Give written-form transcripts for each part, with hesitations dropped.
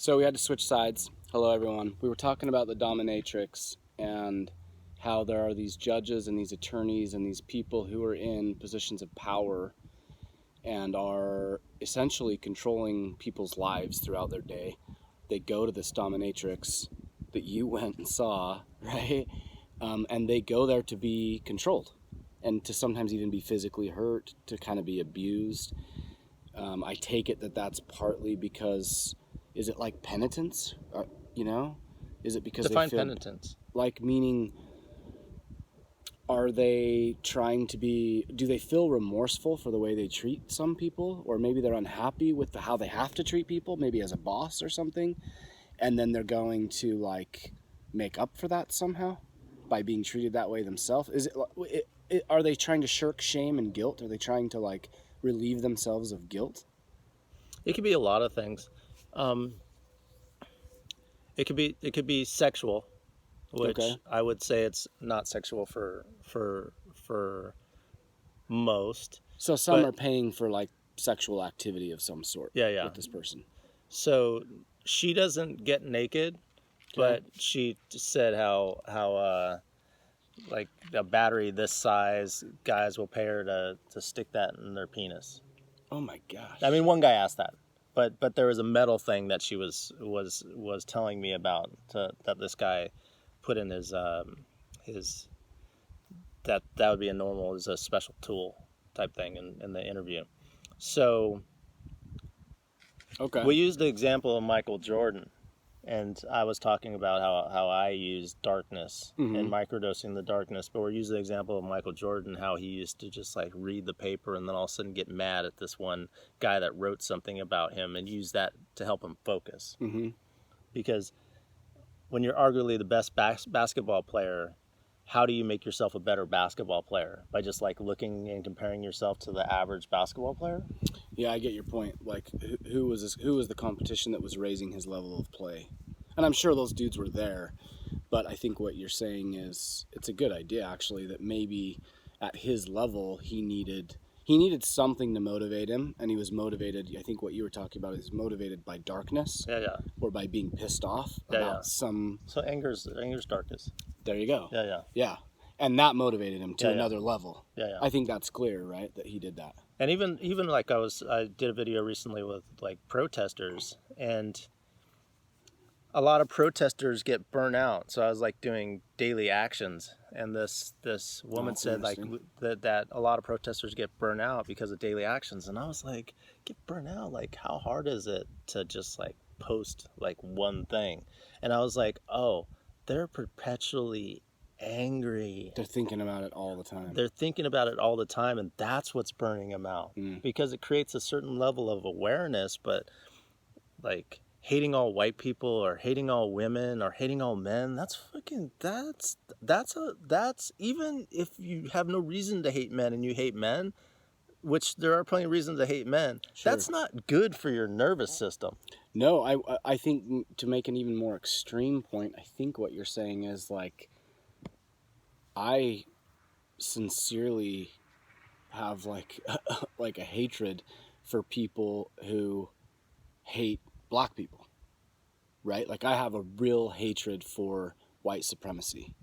So we had to switch sides. Hello, everyone. We were talking about the Dominatrix and how there are these judges and these attorneys and these people who are in positions of power and are essentially controlling people's lives throughout their day. They go to this Dominatrix that you went and saw, right? And they go there to be controlled and to sometimes even be physically hurt, to kind of be abused. I take it that that's partly because, is it like penitence? Is it because Define they feel penitence? Like, meaning, are they trying to be? Do they feel remorseful for the way they treat some people, or maybe they're unhappy with how they have to treat people, maybe as a boss or something, and then they're going to like make up for that somehow by being treated that way themselves? Is it? Are they trying to shirk shame and guilt? Are they trying to like relieve themselves of guilt? It could be a lot of things. It could be sexual, which Okay. I would say it's not sexual for most. So some are paying for like sexual activity of some sort. Yeah. With this person. So she doesn't get naked, but she said how like a battery this size, guys will pay her to stick that in their penis. Oh my gosh. I mean, one guy asked that, but there was a metal thing that she was telling me about that this guy put in his that would be as a special tool type thing in the interview. So we used the example of Michael Jordan, and I was talking about how I use darkness and microdosing the darkness, but we're using the example of Michael Jordan, how he used to just like read the paper and then all of a sudden get mad at this one guy that wrote something about him and use that to help him focus. Because when you're arguably the best basketball player, how do you make yourself a better basketball player? By just like looking and comparing yourself to the average basketball player? Yeah, I get your point. Like, who was the competition that was raising his level of play? And I'm sure those dudes were there, but I think what you're saying is it's a good idea, actually, that maybe at his level he needed something to motivate him, and he was motivated. I think what you were talking about is motivated by darkness, or by being pissed off about some. So anger's darkest. There you go. Yeah. And that motivated him to another level. Yeah. I think that's clear, right? That he did that. And even like I did a video recently with like protesters, and a lot of protesters get burnt out. So I was like doing daily actions, and this woman said like that a lot of protesters get burnt out because of daily actions, and I was like, get burnt out? Like, how hard is it to just like post like one thing? And I was like, oh, they're perpetually angry. They're thinking about it all the time. And that's what's burning them out. Because it creates a certain level of awareness, but like hating all white people or hating all women or hating all men, that's even if you have no reason to hate men and you hate men, which there are plenty of reasons to hate men, that's not good for your nervous system. No, I think to make an even more extreme point, I think what you're saying is like, I sincerely have like a hatred for people who hate black people, right? Like, I have a real hatred for white supremacy.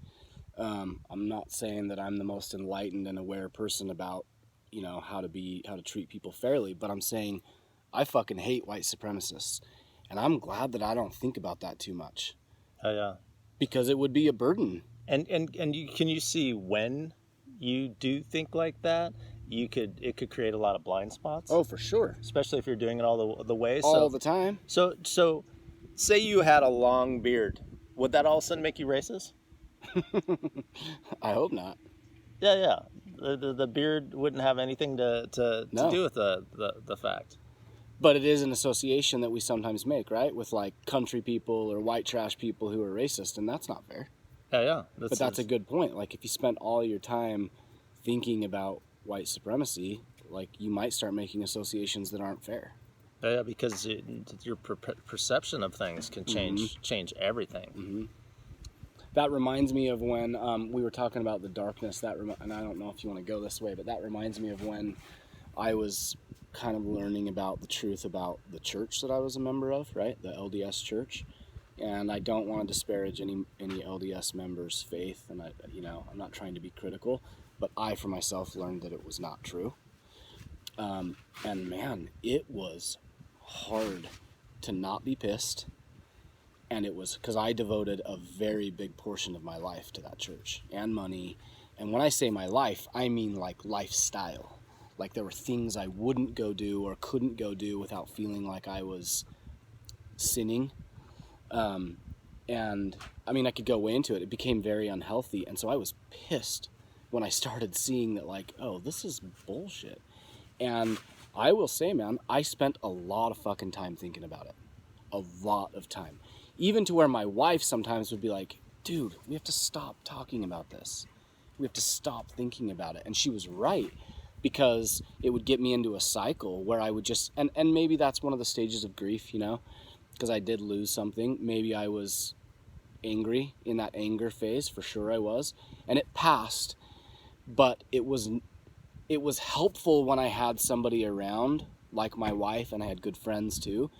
I'm not saying that I'm the most enlightened and aware person about, how to treat people fairly, but I'm saying I fucking hate white supremacists, and I'm glad that I don't think about that too much. Oh yeah, because it would be a burden. And can you see when you do think like that, it could create a lot of blind spots? Oh, for sure. Especially if you're doing it all the way. All the time. So say you had a long beard. Would that all of a sudden make you racist? I hope not. Yeah. The beard wouldn't have anything to do with the fact. But it is an association that we sometimes make, right? With like country people or white trash people who are racist, and that's not fair. Yeah. But that's a good point. Like, if you spent all your time thinking about white supremacy, like, you might start making associations that aren't fair. Yeah, because your perception of things can change everything. That reminds me of when we were talking about the darkness. And I don't know if you want to go this way, but that reminds me of when I was kind of learning about the truth about the church that I was a member of, right? The LDS church. And I don't want to disparage any LDS members' faith, and I'm not trying to be critical, but I for myself learned that it was not true. And man, it was hard to not be pissed, and it was because I devoted a very big portion of my life to that church and money. And when I say my life, I mean like lifestyle. Like there were things I wouldn't go do or couldn't go do without feeling like I was sinning. And I mean, I could go way into it. It became very unhealthy. And so I was pissed when I started seeing that, like, oh, this is bullshit. And I will say, man, I spent a lot of fucking time thinking about it. A lot of time. Even to where my wife sometimes would be like, dude, we have to stop talking about this. We have to stop thinking about it. And she was right, because it would get me into a cycle where I would just, and maybe that's one of the stages of grief, you know, because I did lose something. Maybe I was angry in that anger phase, for sure I was, and it passed. But it was helpful when I had somebody around, like my wife, and I had good friends too,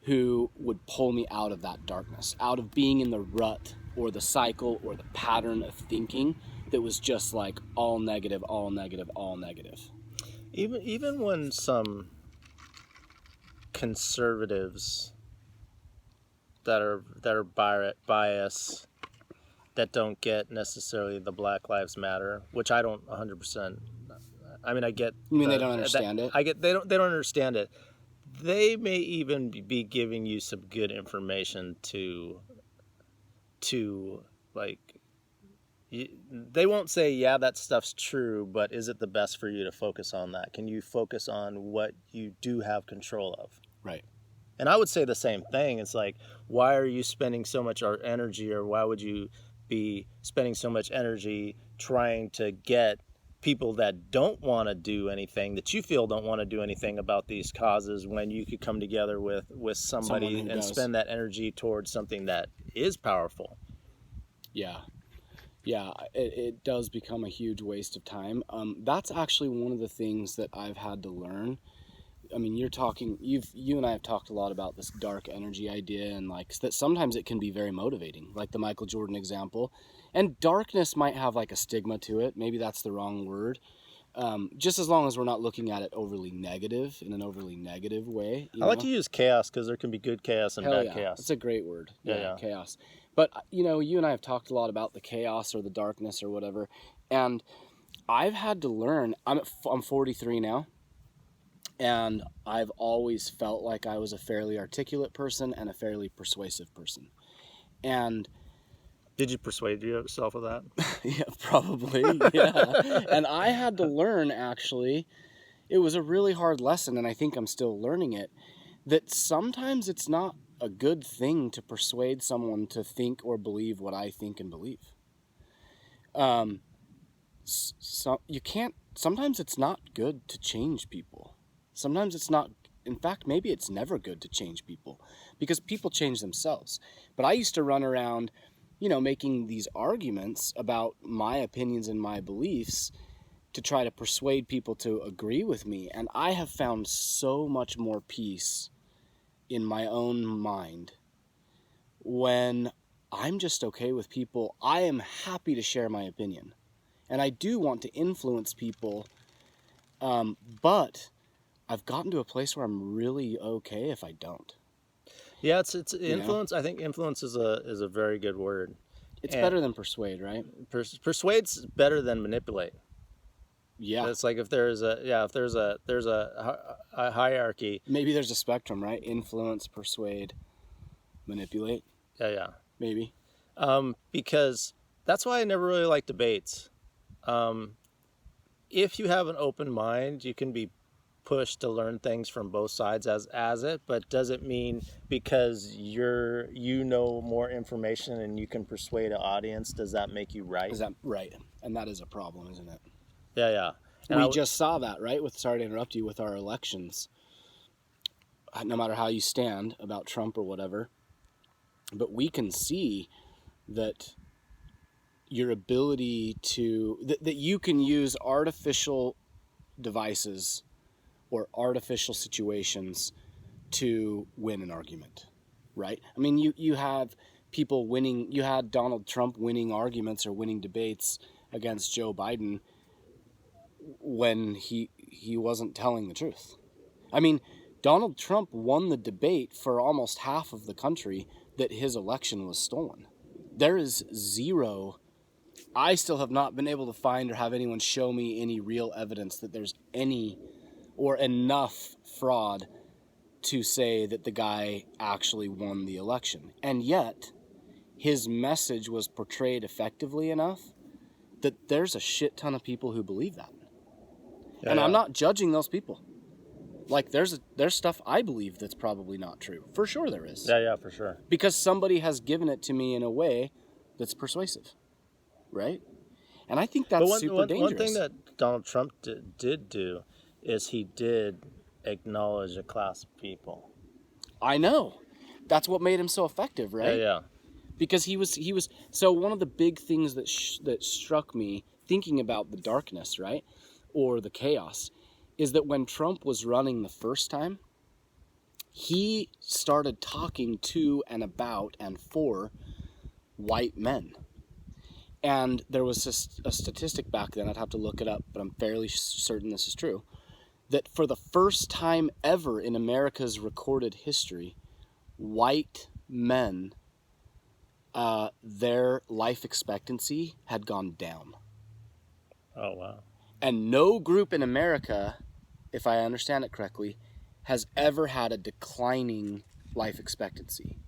who would pull me out of that darkness, out of being in the rut or the cycle or the pattern of thinking that was just like all negative, all negative, all negative. Even when some conservatives that are biased, that don't get necessarily the Black Lives Matter, which I don't 100%. I mean, I get. You mean they don't understand it? I get they don't understand it. They may even be giving you some good information to like. They won't say, yeah, that stuff's true, but is it the best for you to focus on that? Can you focus on what you do have control of? Right. And I would say the same thing. It's like, why are you spending so much energy, or why would you be spending so much energy trying to get people that don't want to do anything, that you feel don't want to do anything about these causes, when you could come together with somebody and spend that energy towards something that is powerful? Yeah. Yeah, it does become a huge waste of time. That's actually one of the things that I've had to learn. I mean, you and I have talked a lot about this dark energy idea, and like that sometimes it can be very motivating, like the Michael Jordan example. And darkness might have like a stigma to it. Maybe that's the wrong word. Just as long as we're not looking at it overly negative, in an overly negative way. I like to use chaos, because there can be good chaos and bad chaos. It's a great word. Yeah, chaos. But, you know, you and I have talked a lot about the chaos or the darkness or whatever. And I've had to learn, I'm 43 now. And I've always felt like I was a fairly articulate person and a fairly persuasive person. And did you persuade yourself of that? Yeah, probably. Yeah. And I had to learn, actually, it was a really hard lesson, and I think I'm still learning it, that sometimes it's not a good thing to persuade someone to think or believe what I think and believe. So you can't, sometimes it's not good to change people. Sometimes it's not, in fact, maybe it's never good to change people, because people change themselves. But I used to run around, you know, making these arguments about my opinions and my beliefs to try to persuade people to agree with me. And I have found so much more peace in my own mind when I'm just okay with people. I am happy to share my opinion, and I do want to influence people, but I've gotten to a place where I'm really okay if I don't. Yeah, it's influence. You know? I think influence is a very good word. It's better than persuade, right? Persuade's better than manipulate. Yeah, it's like if there's a hierarchy. Maybe there's a spectrum, right? Influence, persuade, manipulate. Yeah. Maybe. Because that's why I never really like debates. If you have an open mind, you can be pushed to learn things from both sides as it, but does it mean because you know more information and you can persuade an audience, does that make you right? Is that right? And that is a problem, isn't it? Yeah. And we just saw that, right? Sorry to interrupt you, with our elections. No matter how you stand about Trump or whatever, but we can see that your ability to, that you can use artificial devices or artificial situations to win an argument, right? I mean, you have people winning. You had Donald Trump winning arguments or winning debates against Joe Biden when he wasn't telling the truth. I mean, Donald Trump won the debate for almost half of the country that his election was stolen. There is zero. I still have not been able to find or have anyone show me any real evidence that there's any or enough fraud to say that the guy actually won the election. And yet, his message was portrayed effectively enough that there's a shit ton of people who believe that. Yeah, and I'm not judging those people. Like, there's stuff I believe that's probably not true. For sure there is. Yeah, for sure. Because somebody has given it to me in a way that's persuasive. Right? And I think that's super dangerous. One thing that Donald Trump did do is he did acknowledge a class of people. I know. That's what made him so effective, right? Yeah. Because he was. So one of the big things that struck me thinking about the darkness, right, or the chaos, is that when Trump was running the first time, he started talking to and about and for white men. And there was a statistic back then, I'd have to look it up, but I'm fairly certain this is true, that for the first time ever in America's recorded history, white men, their life expectancy had gone down. Oh, wow. And no group in America, if I understand it correctly, has ever had a declining life expectancy.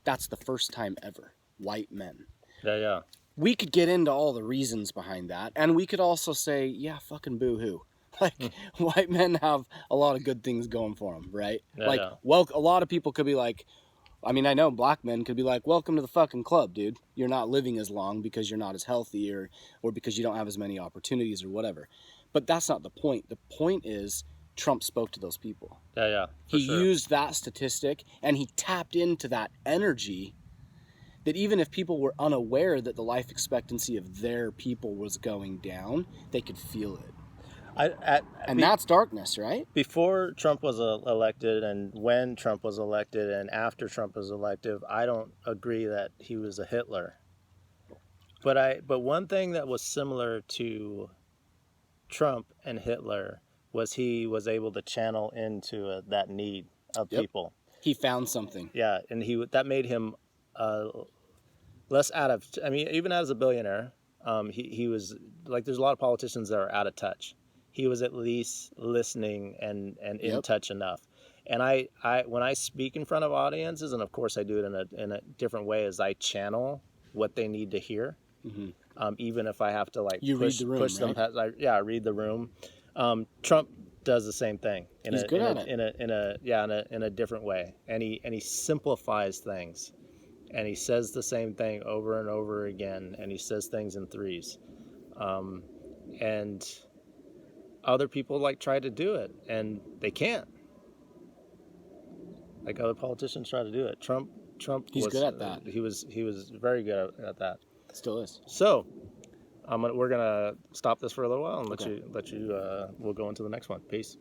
That's the first time ever. White men. Yeah. We could get into all the reasons behind that, and we could also say, yeah, fucking boo-hoo. Like, white men have a lot of good things going for them, right? Well, a lot of people could be like, I mean, I know black men could be like, welcome to the fucking club, dude. You're not living as long because you're not as healthy or because you don't have as many opportunities or whatever. But that's not the point. The point is Trump spoke to those people. Yeah. He used that statistic, and he tapped into that energy that even if people were unaware that the life expectancy of their people was going down, they could feel it. That's darkness, right? Before Trump was elected, and when Trump was elected, and after Trump was elected, I don't agree that he was a Hitler. But one thing that was similar to Trump and Hitler was he was able to channel into that need of people. He found something. Yeah, and that made him less out of. I mean, even as a billionaire, he was like. There's a lot of politicians that are out of touch. He was at least listening and in touch enough. And I when I speak in front of audiences, and of course I do it in a different way, is I channel what they need to hear. Mm-hmm. Even if I have to push them past. I read the room. Trump does the same thing. He's good at it. In a different way, and he simplifies things, and he says the same thing over and over again, and he says things in threes, and other people try to do it, and they can't. Other politicians try to do it. Trump. He's good at that. He was very good at that. Still is. So, we're gonna stop this for a little while and let you. We'll go into the next one. Peace.